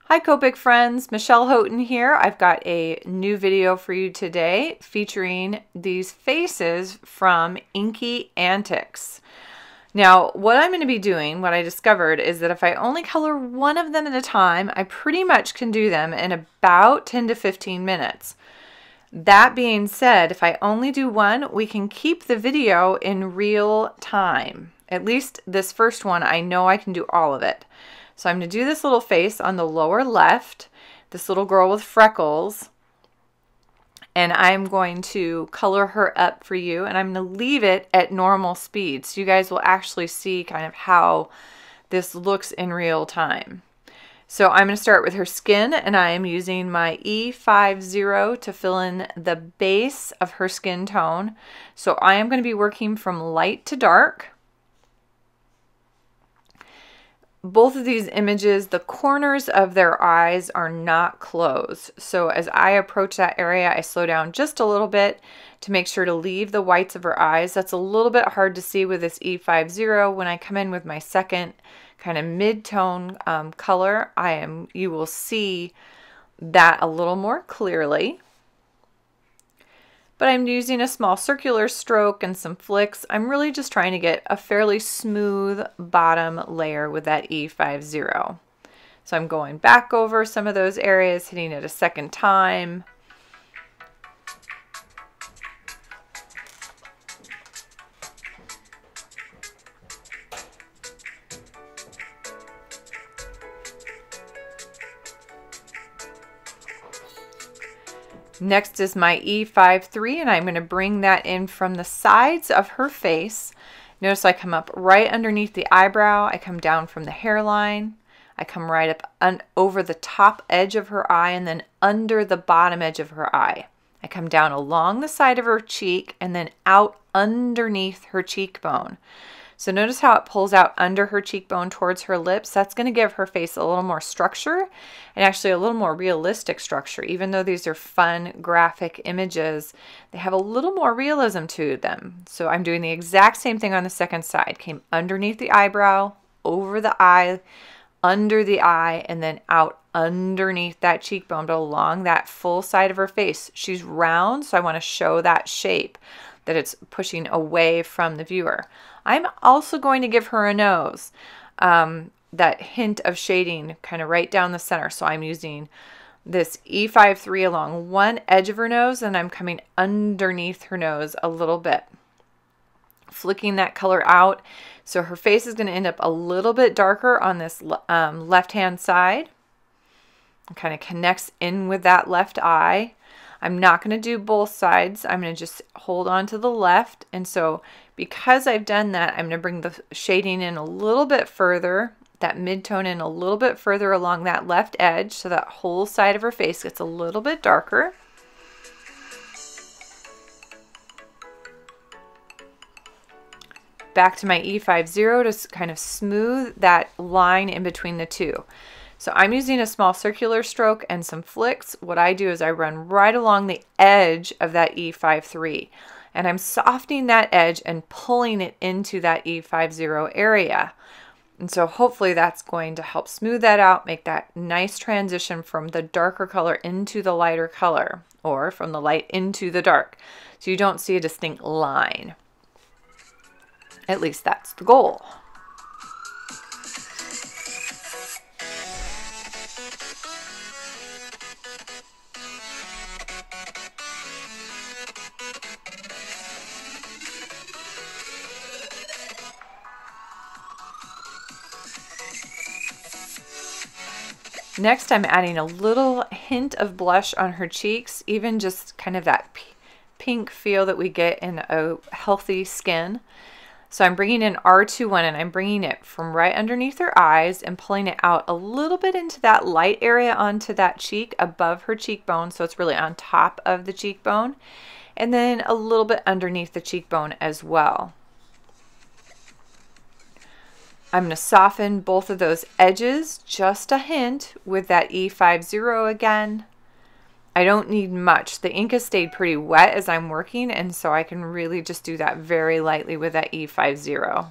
Hi Copic friends, Michelle Houghton here. I've got a new video for you today featuring these faces from Inky Antics. Now, what I'm going to be doing, what I discovered, is that if I only color one of them at a time, I pretty much can do them in about 10 to 15 minutes. That being said, if I only do one, we can keep the video in real time. At least this first one, I know I can do all of it. So I'm going to do this little face on the lower left, this little girl with freckles, and I'm going to color her up for you, and I'm going to leave it at normal speed so you guys will actually see kind of how this looks in real time. So I'm going to start with her skin, and I am using my E50 to fill in the base of her skin tone. So I am going to be working from light to dark. Both of these images, the corners of their eyes are not closed. So as I approach that area, I slow down just a little bit to make sure to leave the whites of her eyes. That's a little bit hard to see with this E50. When I come in with my second kind of mid-tone color, you will see that a little more clearly. But I'm using a small circular stroke and some flicks. I'm really just trying to get a fairly smooth bottom layer with that E50. So I'm going back over some of those areas, hitting it a second time. Next is my E53, and I'm going to bring that in from the sides of her face. Notice I come up right underneath the eyebrow, I come down from the hairline, I come right up over the top edge of her eye and then under the bottom edge of her eye. I come down along the side of her cheek and then out underneath her cheekbone. So notice how it pulls out under her cheekbone towards her lips. That's going to give her face a little more structure and actually a little more realistic structure. Even though these are fun graphic images, they have a little more realism to them. So I'm doing the exact same thing on the second side. Came underneath the eyebrow, over the eye, under the eye, and then out underneath that cheekbone, but along that full side of her face. She's round, so I want to show that shape, that it's pushing away from the viewer. I'm also going to give her a nose, that hint of shading kind of right down the center. So I'm using this E53 along one edge of her nose, and I'm coming underneath her nose a little bit, flicking that color out. So her face is going to end up a little bit darker on this left-hand side. It kind of connects in with that left eye. I'm not going to do both sides. I'm going to just hold on to the left. And so because I've done that, I'm going to bring the shading in a little bit further, that mid-tone in a little bit further along that left edge, so that whole side of her face gets a little bit darker. Back to my E50 to kind of smooth that line in between the two. So I'm using a small circular stroke and some flicks. What I do is I run right along the edge of that E53, and I'm softening that edge and pulling it into that E50 area. And so hopefully that's going to help smooth that out, make that nice transition from the darker color into the lighter color, or from the light into the dark, so you don't see a distinct line. At least that's the goal. Next, I'm adding a little hint of blush on her cheeks, even just kind of that pink feel that we get in a healthy skin. So I'm bringing in R21, and I'm bringing it from right underneath her eyes and pulling it out a little bit into that light area onto that cheek above her cheekbone, so it's really on top of the cheekbone, and then a little bit underneath the cheekbone as well. I'm going to soften both of those edges just a hint with that E50 again. I don't need much. The ink has stayed pretty wet as I'm working, and so I can really just do that very lightly with that E50.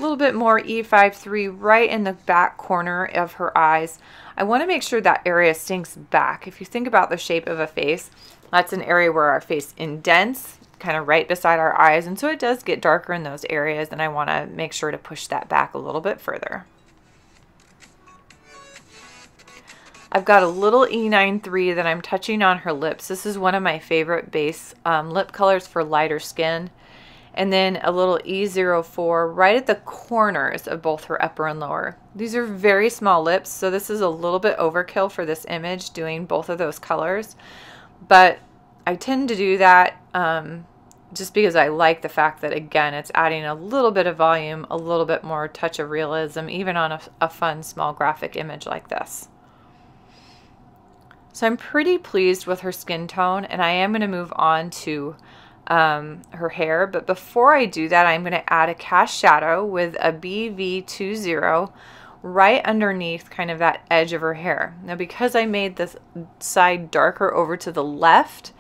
little bit more E53 right in the back corner of her eyes. I want to make sure that area sinks back. If you think about the shape of a face, that's an area where our face indents, kind of right beside our eyes, and so it does get darker in those areas, and I want to make sure to push that back a little bit further. I've got a little E93 that I'm touching on her lips. This is one of my favorite base lip colors for lighter skin. And then a little E04 right at the corners of both her upper and lower. These are very small lips, so this is a little bit overkill for this image, doing both of those colors. But I tend to do that just because I like the fact that, again, it's adding a little bit of volume, a little bit more touch of realism, even on a fun small graphic image like this. So I'm pretty pleased with her skin tone, and I am going to move on to her hair. But before I do that, I'm going to add a cast shadow with a BV20 right underneath kind of that edge of her hair. Now, because I made this side darker over to the left,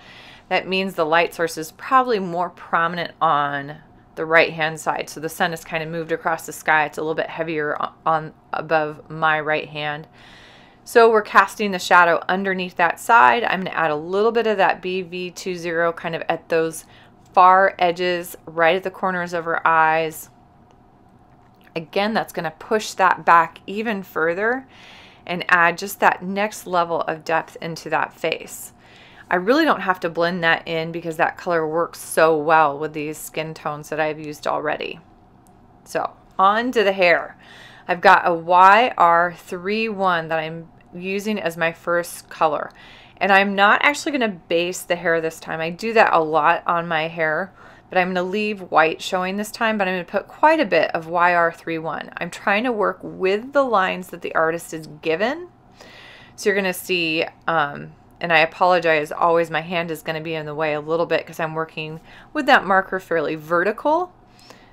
that means the light source is probably more prominent on the right hand side. So the sun has kind of moved across the sky. It's a little bit heavier on above my right hand. So we're casting the shadow underneath that side. I'm going to add a little bit of that BV20 kind of at those far edges, right at the corners of her eyes. Again, that's going to push that back even further and add just that next level of depth into that face. I really don't have to blend that in because that color works so well with these skin tones that I've used already. So on to the hair. I've got a YR31 that I'm using as my first color. And I'm not actually going to base the hair this time. I do that a lot on my hair, but I'm going to leave white showing this time, but I'm going to put quite a bit of YR31. I'm trying to work with the lines that the artist is given. So you're going to see, and I apologize, always my hand is going to be in the way a little bit because I'm working with that marker fairly vertical.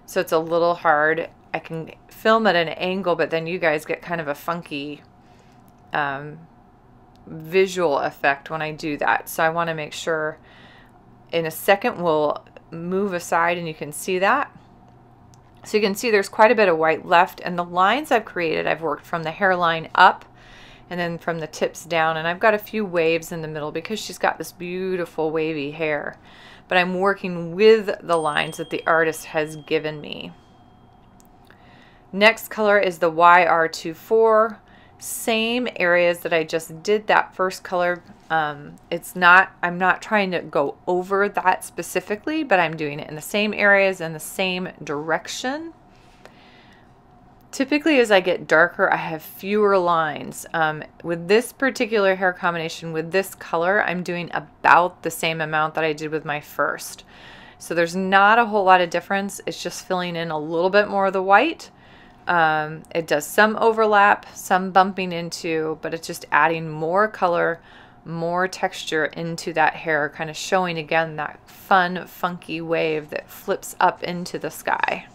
So it's a little hard. I can film at an angle, but then you guys get kind of a funky visual effect when I do that. So I want to make sure. In a second we'll move aside and you can see that. So you can see there's quite a bit of white left, and the lines I've created, I've worked from the hairline up and then from the tips down, and I've got a few waves in the middle because she's got this beautiful wavy hair. But I'm working with the lines that the artist has given me. Next color is the YR24. Same areas that I just did that first color. I'm not trying to go over that specifically, but I'm doing it in the same areas and the same direction. Typically, as I get darker, I have fewer lines. With this particular hair combination, with this color, I'm doing about the same amount that I did with my first. So there's not a whole lot of difference. It's just filling in a little bit more of the white. It does some overlap, some bumping into, but it's just adding more color, more texture into that hair, kind of showing again that fun, funky wave that flips up into the sky.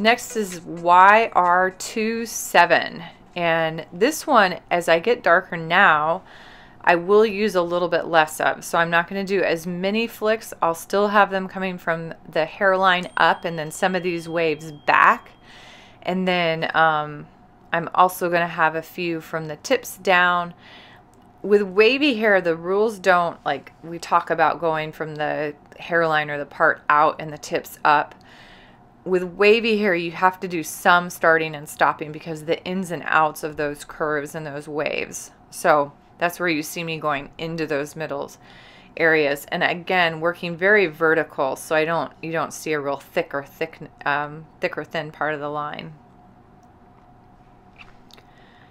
Next is YR27, and this one, as I get darker now, I will use a little bit less of. So I'm not going to do as many flicks. I'll still have them coming from the hairline up and then some of these waves back. And then I'm also going to have a few from the tips down. With wavy hair, the rules don't, like we talk about going from the hairline or the part out and the tips up. With wavy hair, you have to do some starting and stopping because the ins and outs of those curves and those waves. So that's where you see me going into those middle areas. And again, working very vertical, so you don't see a real thick or thin part of the line.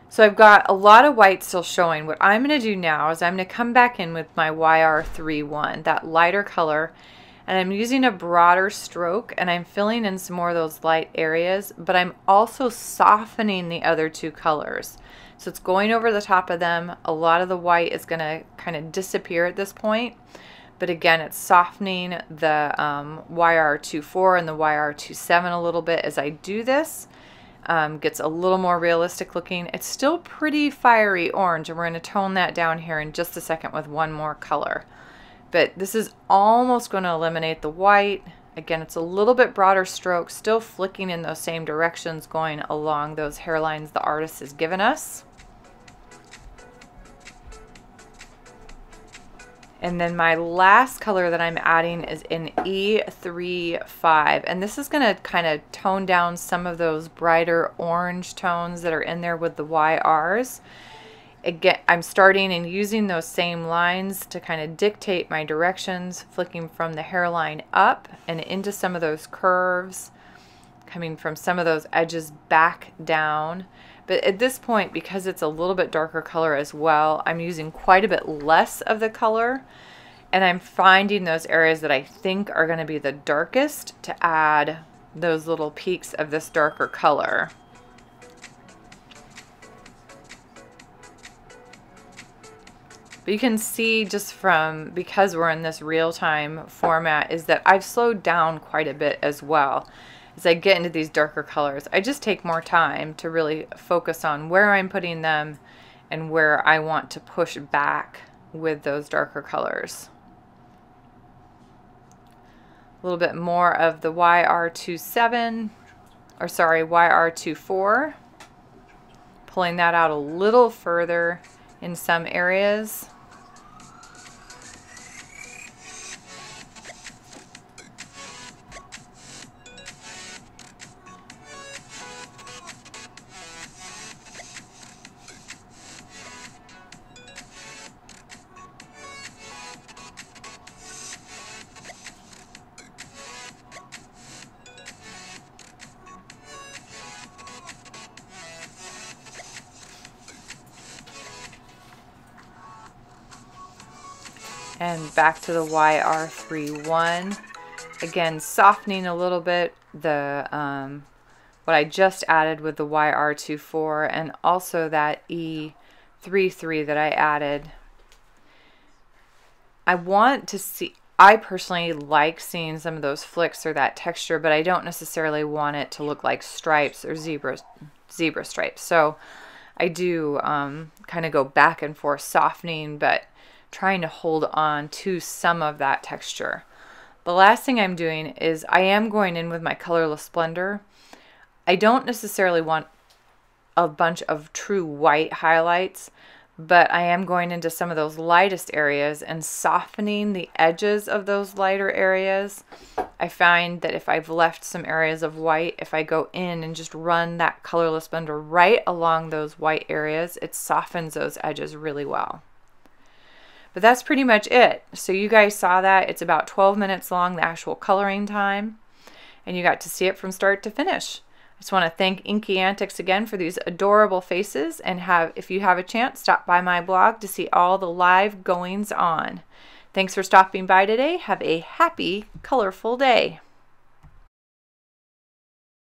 So I've got a lot of white still showing. What I'm going to do now is I'm going to come back in with my YR31, that lighter color. And I'm using a broader stroke, and I'm filling in some more of those light areas, but I'm also softening the other two colors. So it's going over the top of them. A lot of the white is going to kind of disappear at this point, But again, it's softening the YR24 and the YR27 a little bit as I do this. Gets a little more realistic looking. It's still pretty fiery orange, and we're going to tone that down here in just a second with one more color. But this is almost going to eliminate the white. Again, it's a little bit broader stroke, still flicking in those same directions, going along those hairlines the artist has given us. And then my last color that I'm adding is in E35, and this is going to kind of tone down some of those brighter orange tones that are in there with the YRs. Again, I'm starting and using those same lines to kind of dictate my directions, flicking from the hairline up and into some of those curves, coming from some of those edges back down. But at this point, because it's a little bit darker color as well, I'm using quite a bit less of the color, and I'm finding those areas that I think are going to be the darkest to add those little peaks of this darker color. But you can see just from, because we're in this real-time format, is that I've slowed down quite a bit as well. As I get into these darker colors, I just take more time to really focus on where I'm putting them and where I want to push back with those darker colors. A little bit more of the YR27, or sorry, YR24. Pulling that out a little further in some areas. And back to the YR31. Again, softening a little bit the what I just added with the YR24, and also that E33 that I added. I want to see, I personally like seeing some of those flicks or that texture, but I don't necessarily want it to look like stripes or zebra stripes. So I do kind of go back and forth softening, but trying to hold on to some of that texture. The last thing I'm doing is I am going in with my Colorless Splendor. I don't necessarily want a bunch of true white highlights, but I am going into some of those lightest areas and softening the edges of those lighter areas. I find that if I've left some areas of white, if I go in and just run that Colorless Splendor right along those white areas, it softens those edges really well. But that's pretty much it. So you guys saw that. It's about 12 minutes long, the actual coloring time, and you got to see it from start to finish. I just want to thank Inky Antics again for these adorable faces, and if you have a chance, stop by my blog to see all the live goings on. Thanks for stopping by today. Have a happy, colorful day.